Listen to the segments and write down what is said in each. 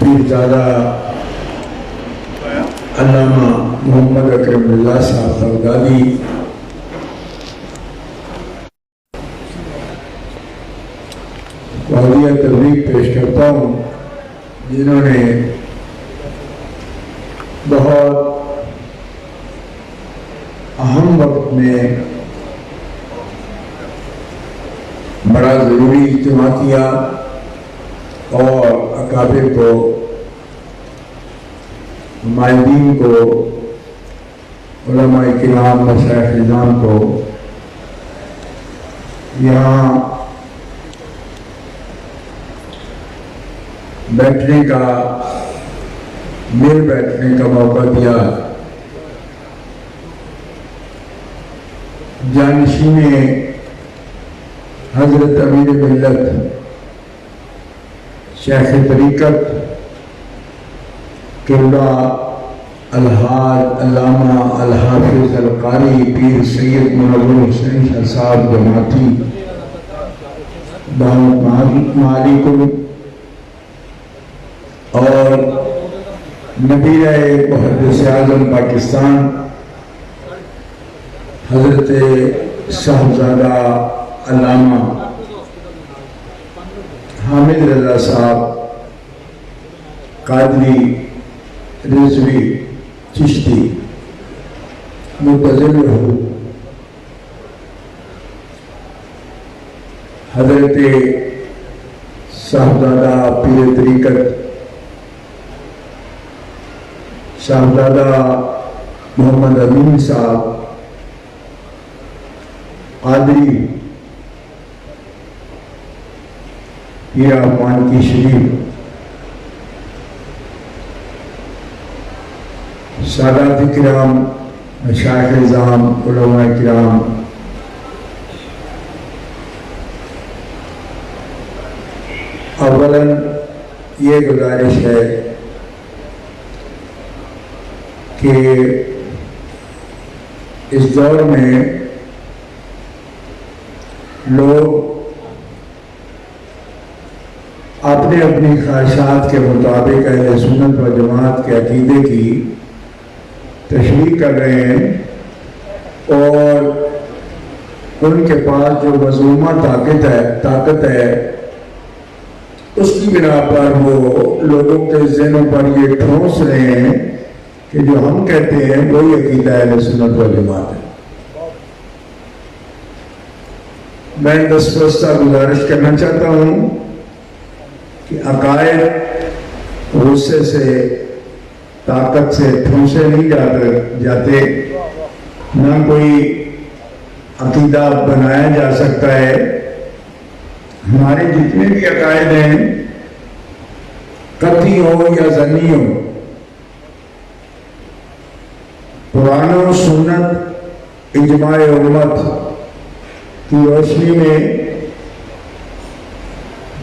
پیرزادہ علامہ محمد اکرم اللہ صاحب بغدادی وعدیہ تبریک پیش کرتا ہوں، جنہوں نے بہت اہم وقت میں بڑا ضروری اجتماع کیا اور اکابر کو، نمائندین کو، علماء کرام، مشائخ نظام کو یہاں بیٹھنے کا، مل بیٹھنے کا موقع دیا۔ جانشین حضرت امیر ملت شیخ طریقت قبلہ الحاج علامہ الحافظ القاری پیر سید منور حسین شاہ صاحب جماعتی دعوت معالیکم، اور نبیرہ محدث اعظم پاکستان حضرت صاحبزادہ علامہ حامد رضا صاحب قادری رضوی چشتی منتظر ہو، حضرت صاحبزادہ پیر طریقت صاحبزادہ محمد امین صاحب قادری پیر عفان کی شریف، سادات کرام، مشائخ نظام، علماء کرام، اولاً یہ گزارش ہے کہ اس دور میں لوگ اپنے اپنی خواہشات کے مطابق اہل سنت و جماعت کے عقیدے کی تشریح کر رہے ہیں، اور ان کے پاس جو مظلومہ طاقت ہے اس کی بنا پر وہ لوگوں کے ذہنوں پر یہ ٹھونس رہے ہیں کہ جو ہم کہتے ہیں وہی عقیدہ اہل سنت و جماعت ہے۔ میں دسترستہ گزارش کرنا چاہتا ہوں کہ عقائد غصے سے، طاقت سے ٹھونسے نہیں جاتے، نہ کوئی عقیدہ بنایا جا سکتا ہے۔ ہمارے جتنے بھی عقائد ہیں، قطعی ہو یا ظنی ہو، قرآن و سنت اجماع امت کی روشنی میں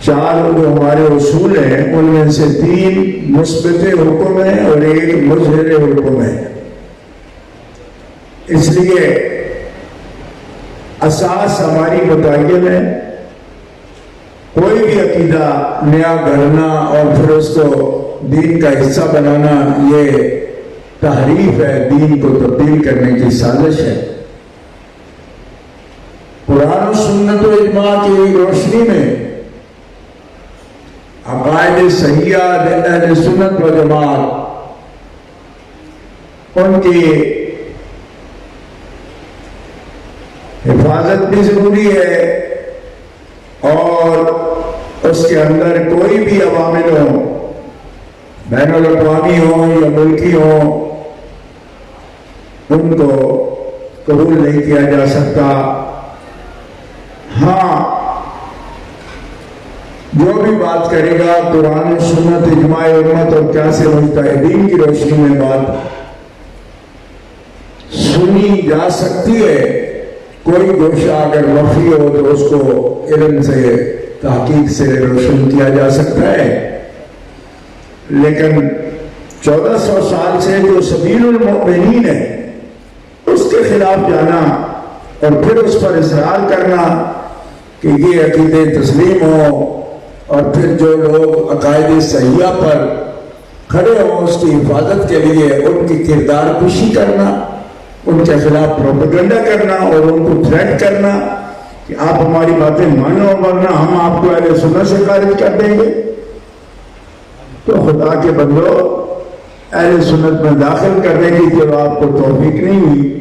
چار جو ہمارے اصول ہیں، ان میں سے 3 مثبت حکم ہے اور 1 مظہر حکم ہے۔ اس لیے اساس ہماری متعین ہے۔ کوئی بھی عقیدہ نیا گھڑنا اور پھر اس کو دین کا حصہ بنانا، یہ تحریف ہے، دین کو تبدیل کرنے کی سازش ہے۔ قرآن و سنت و اجماع کی روشنی میں عقائد صحیحہ اہل سنت و جماعت، ان کی حفاظت بھی ضروری ہے، اور اس کے اندر کوئی بھی عوامل ہو، بین الاقوامی ہو یا ملکی ہو، ان کو قبول نہیں کیا جا سکتا۔ ہاں، جو بھی بات کرے گا قرآن و سنت اجماع امت اور کیا سے مجتہدین کی روشنی میں بات سنی جا سکتی ہے۔ کوئی گوشہ اگر مخفی ہو تو اس کو علم سے، تحقیق سے روشن کیا جا سکتا ہے، لیکن 1400 سال سے جو سبیل المؤمنین ہے اس کے خلاف جانا اور پھر اس پر اصرار کرنا کہ یہ عقیدے تسلیم ہو، اور پھر جو لوگ عقائد صحیحہ پر کھڑے ہوں اس کی حفاظت کے لیے ان کی کردار کشی کرنا، ان کے خلاف پروپیگنڈا کرنا اور ان کو تھریٹ کرنا کہ آپ ہماری باتیں مانو ورنہ ہم آپ کو اہل سنت سے خارج کر دیں گے۔ تو خدا کے بندو، اہل سنت میں داخل کرنے کی جب آپ کو توفیق نہیں ہوئی،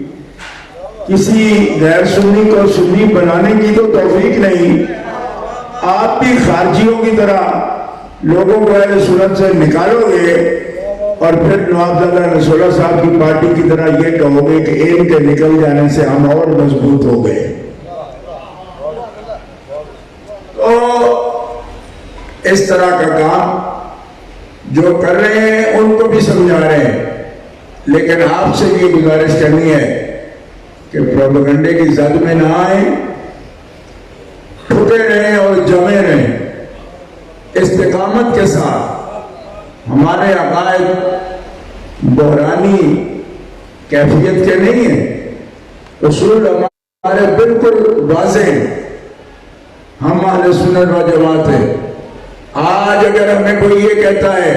کسی غیر سنی کو سنی بنانے کی تو توفیق نہیں، آپ بھی خارجیوں کی طرح لوگوں کو اہل سنت سے نکالو گے اور پھر نواب زادہ نصر اللہ صاحب کی پارٹی کی طرح یہ کہو گے کہ ان کے نکل جانے سے ہم اور مضبوط ہو گئے۔ تو اس طرح کا کام جو کر رہے ہیں ان کو بھی سمجھا رہے ہیں، لیکن آپ سے یہ گزارش کرنی ہے کہ پروپیگنڈے کی زد میں نہ آئیں، ٹھکے رہیں اور جمے رہیں استقامت کے ساتھ۔ ہمارے عقائد بحرانی کیفیت کے نہیں ہیں، اصول ہمارے بالکل واضح ہیں، ہم اہل سنت و جماعت ہیں۔ آج اگر ہمیں کوئی یہ کہتا ہے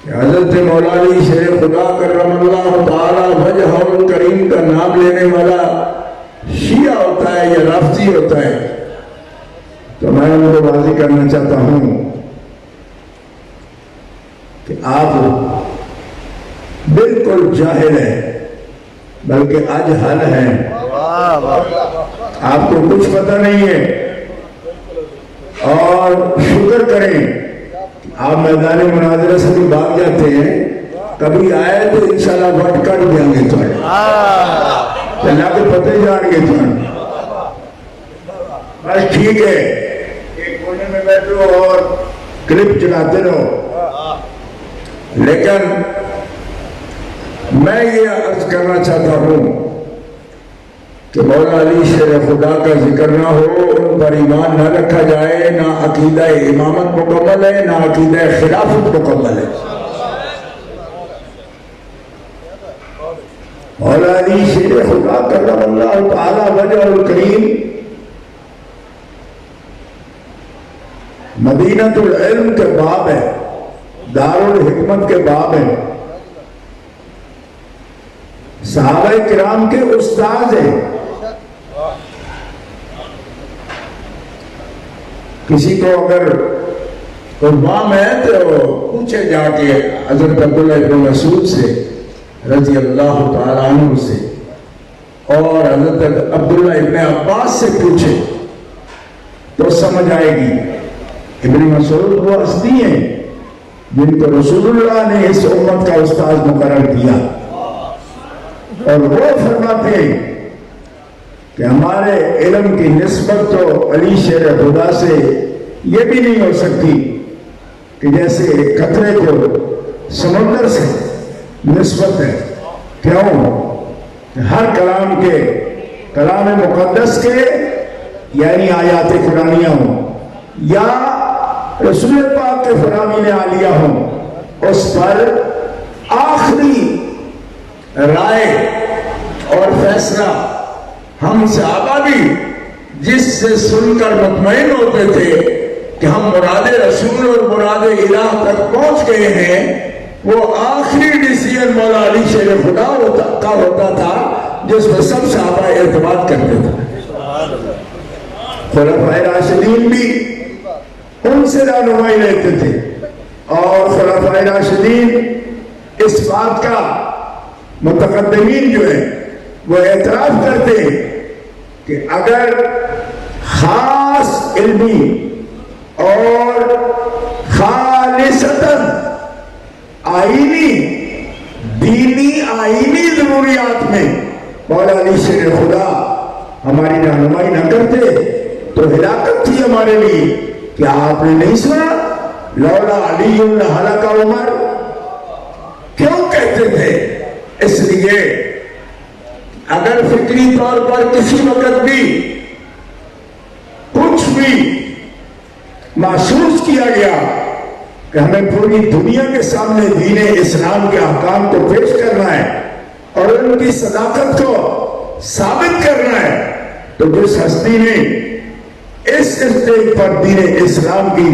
کہ حضرت مولانا شیر خدا کرم اللہ تعالی وجہہ الکریم کا نام لینے والا شیعہ ہوتا ہے یا رافضی ہوتا ہے، تو میں ان کو واضح کرنا چاہتا ہوں کہ آپ بالکل جاہل ہیں، بلکہ اجہل ہیں، آپ کو کچھ پتہ نہیں ہے۔ اور شکر کریں آپ میدان مناظرہ سے بھی بھاگ جاتے ہیں، کبھی آئے تو انشاءاللہ وٹ کٹ دیں گے تو اللہ کے پتے جان گے تو بس ٹھیک ہے، ایک کونے میں بیٹھو اور کلپ چلاتے رہو۔ لیکن میں یہ عرض کرنا چاہتا ہوں کہ مولا علی شیر خدا کا ذکر نہ ہو، ان پر ایمان نہ رکھا جائے، نہ عقیدہ امامت مکمل ہے نہ عقیدہ خلافت مکمل ہے۔ مولا علی شیر خدا کرم اللہ تعالی وجہ الکریم مدینۃ العلم کے باب ہے، دار الحکمت کے باب ہے، صحابہ کرام کے استاذ ہیں۔ کسی کو اگر قربان ہے تو پوچھے جا کے حضرت عبداللہ ابن مسعود سے رضی اللہ تعالیٰ عنہ سے، اور حضرت عبداللہ ابن عباس سے پوچھے تو سمجھ آئے گی۔ ابن مسعود وہ ہستی ہیں جن کو رسول اللہ نے اس امت کا استاذ مقرر کیا، اور وہ فرماتے ہیں کہ ہمارے علم کی نسبت تو علی شیر خدا سے یہ بھی نہیں ہو سکتی کہ جیسے قطرے کو سمندر سے نسبت ہے۔ کیوں؟ ہر کلام کے، کلام مقدس کے یعنی آیات قرآنیہ ہوں یا رسول پاک کے فرامین عالیہ ہوں، اس پر آخری رائے اور فیصلہ ہم صحابہ بھی جس سے سن کر مطمئن ہوتے تھے کہ ہم مراد رسول اور مراد الہ تک پہنچ گئے ہیں، وہ آخری ڈیسیجن مولا علی شیر خدا کا ہوتا تھا جس میں سب صحابہ اعتماد کرتے تھے۔ خلفائے راشدین بھی ان سے رہنمائی لیتے تھے، اور خلفائے راشدین اس بات کا متقدمین جو ہیں وہ اعتراف کرتے ہیں کہ اگر خاص علمی اور خالصتاً آئینی، دینی آئینی ضروریات میں مولا علی شیر خدا ہماری رہنمائی نہ کرتے تو ہلاکت تھی ہمارے لیے۔ کیا آپ نے نہیں سنا لولا علی لہلک عمر؟ کیوں کہتے تھے؟ اس لیے اگر فکری طور پر کسی وقت بھی کچھ بھی محسوس کیا گیا کہ ہمیں پوری دنیا کے سامنے دین اسلام کے احکام کو پیش کرنا ہے اور ان کی صداقت کو ثابت کرنا ہے، تو جس ہستی نے اس اس اسٹیج پر دین اسلام کی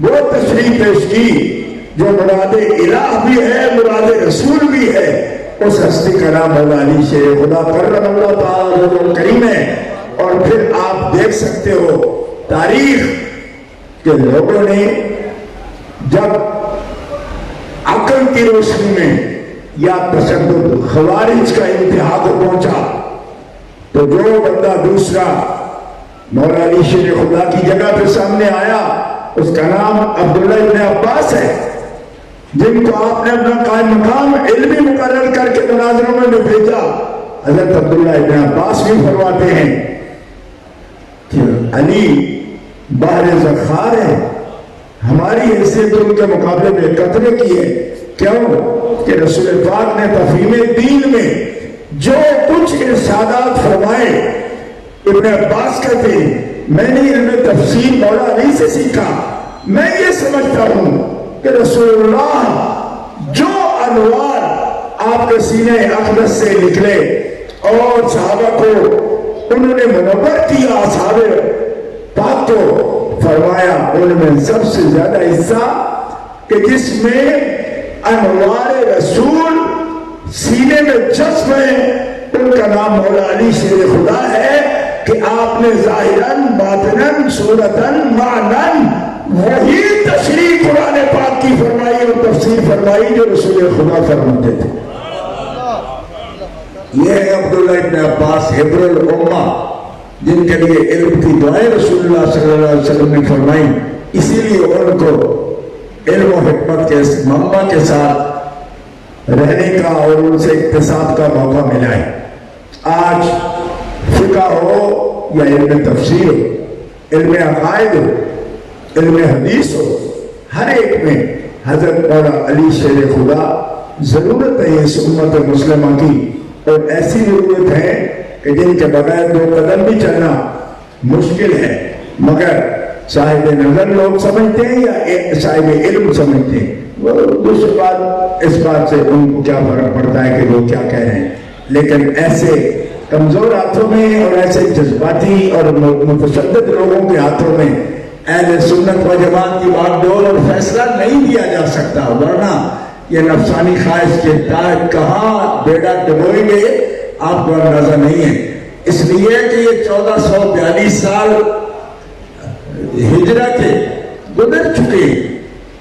وہ تشریح پیش کی جو مراد الہ بھی ہے، مراد رسول بھی ہے. اس ہستی کا نام مولا علی شیر خدا کرم اللہ تعالی کریم ہے. اور پھر آپ دیکھ سکتے ہو تاریخ کے لوگوں نے جب عقل کی روشنی میں یا تشدد خوارج کا انتہا کو پہنچا تو جو بندہ دوسرا مولا علی شیر خدا کی جگہ پہ سامنے آیا اس کا نام عبداللہ ابن عباس ہے، جن کو آپ نے اپنا قائم مقام علمی مقرر کر کے مناظروں میں بھیجا. حضرت عبداللہ ابن عباس بھی فرماتے ہیں کہ علی بحر ذخار ہے، ہماری حیثیت ان کے مقابلے میں قطرے کی ہے. کیوں کہ رسول پاک نے تفہیم دین میں جو کچھ ارشادات فرمائے ابن عباس کہتے ہیں میں نے علم تفسیر مولا علی سے سیکھا. میں یہ سمجھتا ہوں کہ رسول اللہ جو انوار آپ کے سینے اقدس سے نکلے اور صحابہ کو انہوں نے منور کیا، اصحاب پاک کو فرمایا ان میں سب سے زیادہ حصہ کہ جس میں انوار رسول سینے میں جذب ہے ان کا نام مولا علی شیر خدا ہے کہ آپ نے ظاہراً باطناً صورتاً معناً وہی تشریح قرآن پاک کی فرمائی اور تفسیر فرمائی جو رسول خدا فرماتے تھے. یہ ہے عبداللہ ابن عباس حبر الامہ جن کے لیے علم کی دعائیں رسول اللہ صلی اللہ علیہ وسلم نے فرمائی. اسی لیے ان کو علم و حکمت کے اس منبع کے ساتھ رہنے کا اور ان سے اکتساب کا موقع ملا ہے. آج فقہ ہو یا علم تفسیر ہو، علم عقائد ہو، علم حدیث ہو، ہر ایک میں حضرت مولا علی شیر خدا ضرورت ہے اس امت مسلمہ کی. اور ایسی ضرورت ہے کہ جن کے بغیر دو قدم بھی چلنا مشکل ہے، مگر صاحب نظر لوگ سمجھتے ہیں یا صاحب علم سمجھتے ہیں وہ دوسری بات. اس بات سے ان کو کیا فرق پڑتا ہے کہ وہ کیا کہہ رہے ہیں. لیکن ایسے کمزور ہاتھوں میں اور ایسے جذباتی اور متشدد لوگوں کے ہاتھوں میں اہل سنت و جماعت کی بات ڈول اور فیصلہ نہیں دیا جا سکتا، ورنہ یہ نفسانی خواہش کے تحت کہاں بیڑا ڈبوئیں گے آپ کو اندازہ نہیں ہے. اس لیے کہ یہ 1442 سال ہجرہ کے گزر چکے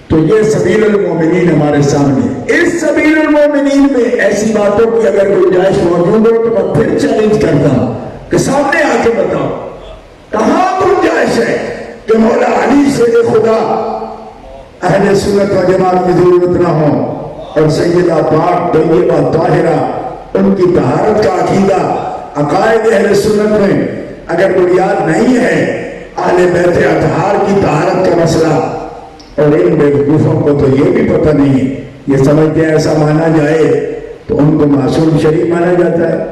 تو یہ سبیل المومنین ہمارے سامنے. اس سبیل المومنین میں ایسی باتوں کی اگر گنجائش موجود ہو تو میں پھر چیلنج کرتا ہوں کہ سامنے آ کے بتاؤ کہاں گنجائش ہے کہ مولا علی سے خدا اہل سنت و جماعت کی ضرورت نہ ہو اور سیدہ پاک طیبہ طاہرہ ان کی طہارت کا عقیدہ عقائد اہل سنت میں اگر بنیاد نہیں ہے اہل بیت اطہار کی طہارت کا مسئلہ. اور ان بیوقوفوں کو تو یہ بھی پتہ نہیں ہے، یہ سمجھتے ہیں ایسا مانا جائے تو ان کو معصوم شریف مانا جاتا ہے.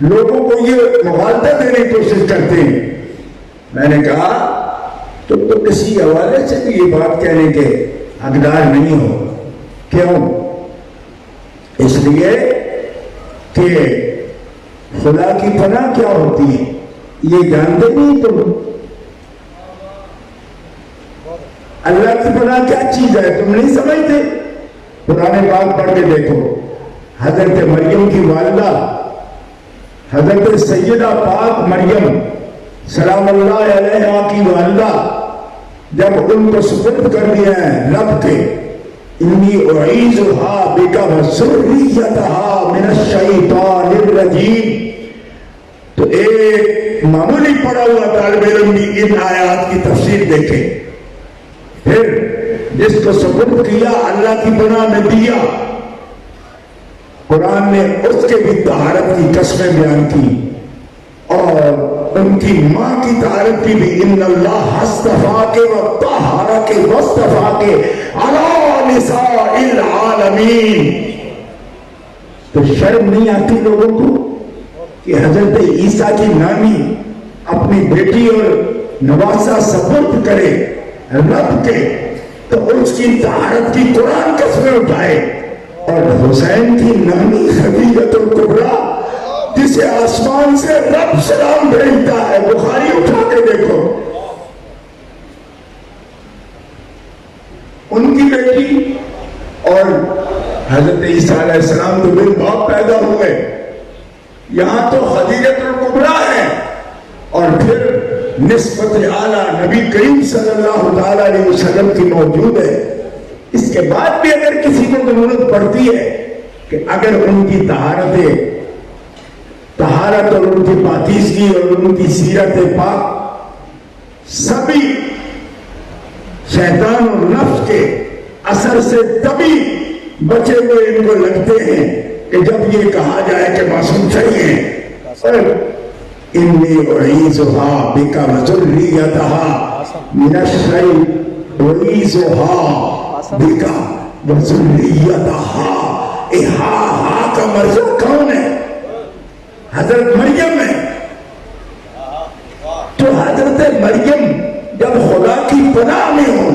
لوگوں کو یہ مغالطہ دینے کی کوشش کرتے ہیں. میں نے کہا تم تو کسی حوالے سے بھی یہ بات کہنے کے حقدار نہیں ہو. کیوں؟ اس لیے کہ خدا کی پناہ کیا ہوتی ہے یہ جانتے نہیں تم. اللہ کی پناہ کیا چیز ہے تم نہیں سمجھتے. قرآن پاک پڑھ کے دیکھو، حضرت مریم کی والدہ حضرت سیدہ پاک مریم سلام اللہ علیہا کی والدہ جب ان کو سپرد کر دیا ہے رب کے انی اعیذھا بک وذریتھا من الشیطان الرجیم، تو ایک معمولی پڑھا ہوا طالب علم بھی ان آیات کی تفسیر دیکھے. پھر جس کو سپرد کیا اللہ کی پناہ میں دیا، قرآن نے اس کے بھی طہارت کی قسمیں بیان کی اور ان کی ماں کی طہارت کی بھی. ان اللہ اصطفاک وطہرک واصطفاک علی نساء العالمین. تو شرم نہیں آتی لوگوں کو کہ حضرت عیسیٰ کی نامی اپنی بیٹی اور نواسہ سپرد کرے رب کے تو اس کی طہارت کی قرآن قسمیں اٹھائے، اور حسین کی نامی خدیجۃ الکبریٰ جسے آسمان سے رب سلام بھیجتا ہے، بخاری اٹھا کے دیکھو، ان کی بیٹی اور حضرت عیسیٰ علیہ السلام تو بن باپ پیدا ہوئے، یہاں تو خدیجۃ الکبریٰ ہے، اور پھر نسبت اعلیٰ نبی کریم صلی اللہ تعالی علیہ وسلم کی موجود ہے۔ اس کے بعد بھی اگر کسی کو ضرورت پڑتی ہے کہ اگر ان کی طہارت اور ان کی پاکیزگی اور ان کی سیرت پاک سبھی شیطان اور نفس کے اثر سے تبھی بچے ہوئے ان کو لگتے ہیں کہ جب یہ کہا جائے کہ معصوم چاہیے، انی اعیذھا بک وذریتھا من الشیطان، اعیذھا بک وذریتھا، ہا کا مرجع کون ہے؟ حضرت مریم ہے۔ تو حضرت مریم جب خدا کی پناہ میں ہو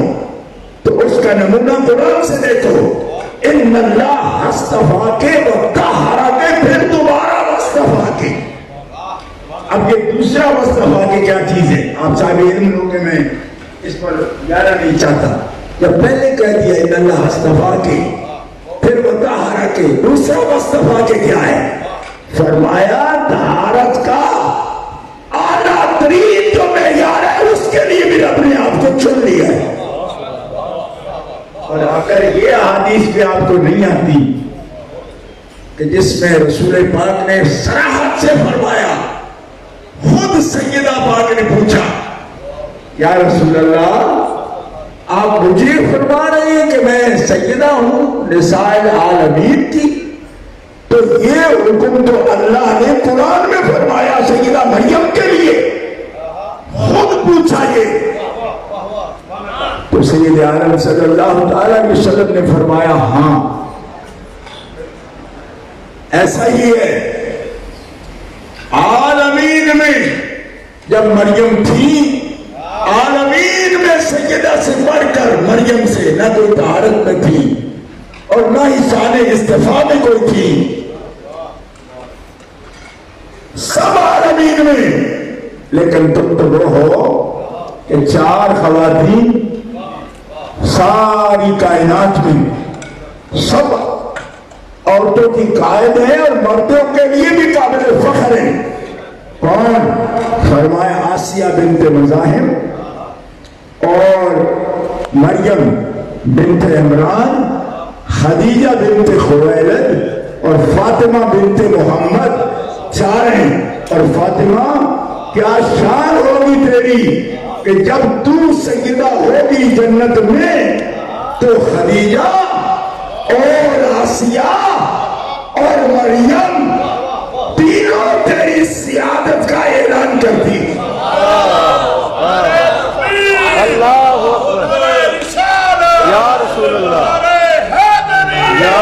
تو اس کا نمونہ قرآن سے دیکھو، ان اللہ اصطفاک وطہرک، پھر دوبارہ اصطفاک۔ اب یہ دوسرا اصطفاک کیا چیز ہے؟ آپ صاحب علم لوگ، میں اس پر جانا نہیں چاہتا، جب پہلے کہہ دیا ان اللہ اصطفاک پھر وطہرک، دوسرا اصطفاک کیا ہے؟ فرمایا طہارت کا اعلیٰ ترین جو معیار ہے اس کے لیے بھی رب نے آپ کو چن لیا ہے۔ اور اگر یہ حدیث بھی آپ کو نہیں آتی کہ جس میں رسول پاک نے صراحت سے فرمایا، خود سیدہ پاک نے پوچھا یا رسول اللہ آپ مجھے فرما رہے ہیں کہ میں سیدہ ہوں نساء العالمین کی، تو یہ حکم تو اللہ نے قرآن میں فرمایا سیدہ مریم کے لیے، خود پوچھا یہ، تو سید عالم صلی اللہ تعالی علیہ وسلم نے فرمایا ہاں ایسا ہی ہے۔ عالمین میں جب مریم تھی، عالمین میں سیدہ سے بڑھ کر مریم سے نہ کوئی طہارت میں تھی اور نہ ہی شان اصطفاء میں کوئی تھی، سب عالمین میں، لیکن تم تو وہ ہو کہ 4 خواتین ساری کائنات میں سب عورتوں کی قائد ہے اور مردوں کے لیے بھی قابل فخر ہے۔ کون؟ فرمایا آسیہ بنت مزاحم اور مریم بنت عمران، خدیجہ بنت خویلد اور فاطمہ بنت محمد، 4 ہیں۔ اور فاطمہ کیا شان ہوگی تیری کہ جب تو سیدہ ہوگی جنت میں تو خدیجہ اور آسیہ اور مریم تینوں تیری سیادت کا اعلان کرتی۔ اللہ اکبر، یا رسول اللہ، یا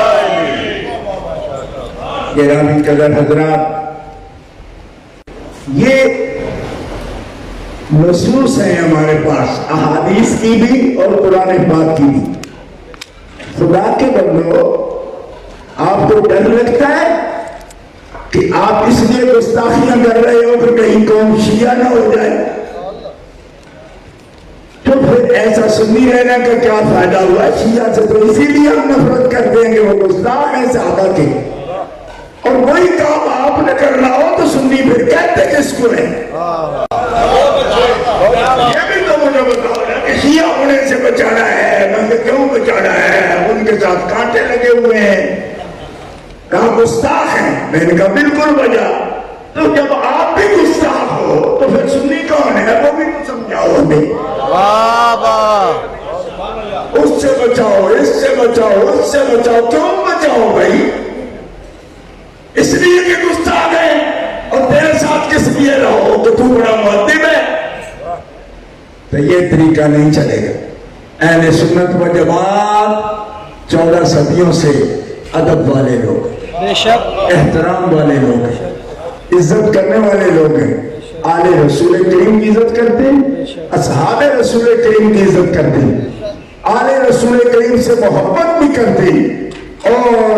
گرامی قدر حضرات، یہ نصوص ہیں ہمارے پاس، احادیث کی بھی اور قرآن پاک کی بھی۔ خدا کے بندو، آپ کو ڈر لگتا ہے کہ آپ اس لیے گستاخیاں کر رہے ہو کہ کہیں قوم شیعہ نہ ہو جائے، تو پھر ایسا سنی رہنا کا کیا فائدہ ہوا؟ شیعہ سے تو اسی لیے ہم نفرت کرتے ہیں کہ وہ گستاخ ہیں صحابہ کے، اور وہی کام آپ نے کرنا ہو تو سنی پھر کہتے کس کو ہے؟ یہ بھی تو مجھے بتاؤ نا کہ شیعہ ہونے سے بچانا ہے، میں کیوں بچانا ہے؟ ان کے ساتھ کانٹے لگے ہوئے ہیں، کہا گستاخ ہیں، میں نے کہا بالکل وجہ۔ تو جب آپ بھی گستاخ ہو تو پھر سنی کون ہے؟ وہ بھی تو سمجھاؤ ہمیں، اس سے بچاؤ، اس سے بچاؤ، اس سے بچاؤ۔ کیوں بچاؤ بھائی؟ اس لیے کہ گستاخ ہے، اور تیرے ساتھ کس لیے رہو کہ تو بڑا مؤدب ہے؟ تو یہ طریقہ نہیں چلے گا۔ اہل سنت و جماعت 14 صدیوں سے ادب والے لوگ، بے شک احترام والے لوگ ہیں، عزت کرنے والے لوگ ہیں، آل رسول کریم کی عزت کرتے ہیں، اصحاب رسول کریم کی عزت کرتے ہیں، آل رسول کریم سے محبت بھی کرتے ہیں، اور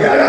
11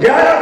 11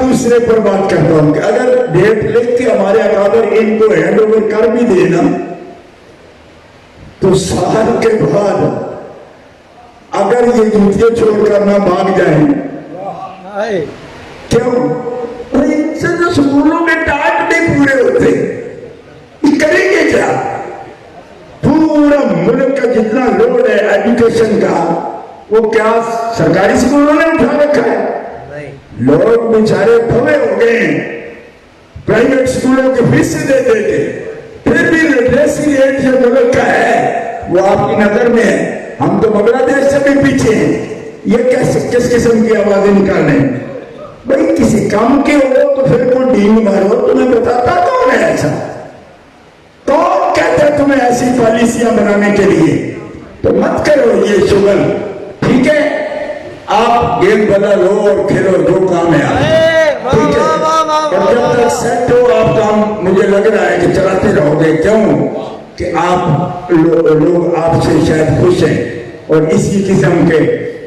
دوسرے پر بات کرتا ہوں کہ اگر ڈیٹ لکھ کے ہمارے اکابر ان کو ہینڈ اوور کر بھی دینا تو سال کے بعد اگر یہ جوتیاں چھوڑ کر نہ بھاگ جائیں کیوں سکولوں میں ٹائم نہیں پورے ہوتے کریں گے کیا؟ پورا ملک کا جتنا لوڈ ہے ایجوکیشن کا وہ کیا سرکاری سکولوں نے اٹھا رکھا ہے؟ لوگ بیچارے پھوے ہو گئے ہیں پرائیویٹ سکولوں کے فیس دے دیتے پھر بھی لٹریسی ریٹ جو ملک کا ہے وہ آپ کی نظر میں ہے. ہم تو بنگلہ دیش سے بھی پیچھے ہیں. یہ کس قسم کی آوازیں نکالنے بھائی کسی کام کے ہو تو پھر کوئی ڈیم مارو تمہیں بتاتا کون ہے ایسا کون کہتا ہے تمہیں ایسی پالیسیاں بنانے کے لیے تو مت کرو یہ شغل ٹھیک ہے آپ گیم بدلو اور کھیلو جو کام ہے آپ ٹھیک ہے اور جب تک سیٹ ہو آپ کام مجھے لگ رہا ہے کہ چلاتے رہو گے کیوں کہ آپ لوگ آپ سے شاید خوش ہیں اور اسی قسم کے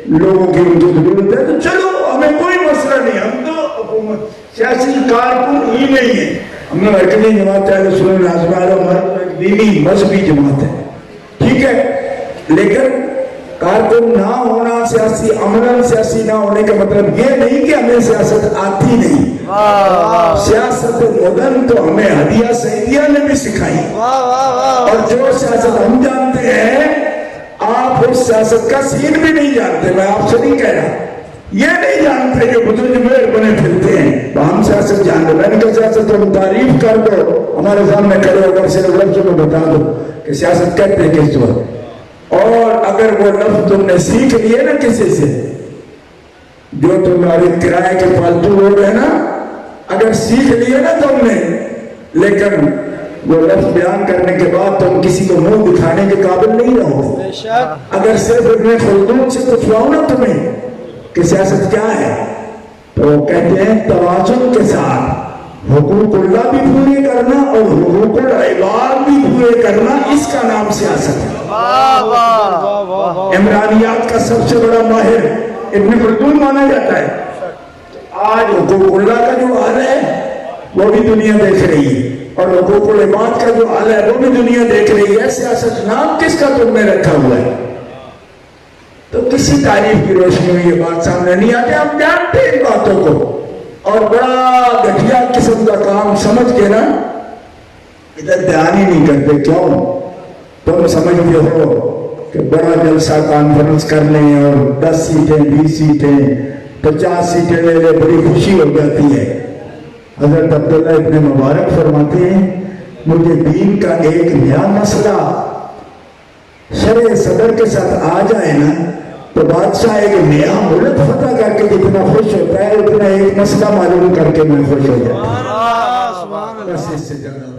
لوگوں کی ان کی ضرورت ہے تو چلو ہمیں کوئی مسئلہ نہیں ہم تو حکومت سیاسی کارکن ہی نہیں ہے ہم نے مرکزی جماعت اہل سنت والجماعت ہماری دینی مذہبی جماعت ہے ٹھیک ہے لیکن کارکن نہ ہونا سیاسی عملاً سیاسی نہ ہونے کا مطلب یہ نہیں کہ ہمیں سیاست آتی نہیں سیاست مدن تو ہمیں ہدیہ سعیدیہ نے بھی سکھائی اور جو سیاست ہم جانتے ہیں آپ اس سیاست کا سین بھی نہیں جانتے میں آپ سے نہیں کہہ رہا یہ نہیں جانتے کہ بزرگ میر بنے پھرتے ہیں ہم سیاست جانتے میں نے کہا سیاست تم تعریف کر دو ہمارے سامنے کھڑے ہو کر صرف لفظوں میں بتا دو کہ سیاست کہتے ہیں کس وقت اور اگر وہ لفظ تم نے سیکھ لیے نا کسی سے جو تمہارے کرائے کے فالتو لوگ ہیں نا اگر سیکھ لیے نا تم نے لیکن وہ لفظ بیان کرنے کے بعد تم کسی کو منہ دکھانے کے قابل نہیں رہو اگر صرف ابن خلدون سے پوچھواؤ نا تمہیں کہ سیاست کیا ہے تو وہ کہتے ہیں توازن کے ساتھ حقوق اللہ بھی پورے کرنا اور حقوق العباد بھی پورے کرنا اس کا نام سیاست ہے عمرانیات کا سب سے بڑا ماہر ابن خلدون مانا جاتا ہے آج حقوق اللہ کا جو حال ہے وہ بھی دنیا دیکھ رہی ہے اور حقوق العباد کا جو حال ہے وہ بھی دنیا دیکھ رہی ہے سیاست نام کس کا تم نے رکھا ہوا ہے تو کسی تعریف کی روشنی میں یہ بات سامنے نہیں آتی ہم جانتے ہیں ان باتوں کو اور بڑا گھٹیا قسم کا کام سمجھ کے نا ادھر دھیان ہی نہیں کرتے کیوں تم سمجھتے ہو کہ بڑا جلسہ کانفرنس کر لیں اور 10 سیٹیں 20 سیٹیں 50 سیٹیں لے لے بڑی خوشی ہو جاتی ہے حضرت عبداللہ ابن مبارک فرماتے ہیں مجھے دین کا ایک نیا مسئلہ شرع صدر کے ساتھ آ جائے نا تو بادشاہ ایک نیا ملک فتح کر کے جتنا خوش ہوتا ہے اتنا ایک مسئلہ معلوم کر کے میں خوش ہو جاتا ہوں بس اس سے زیادہ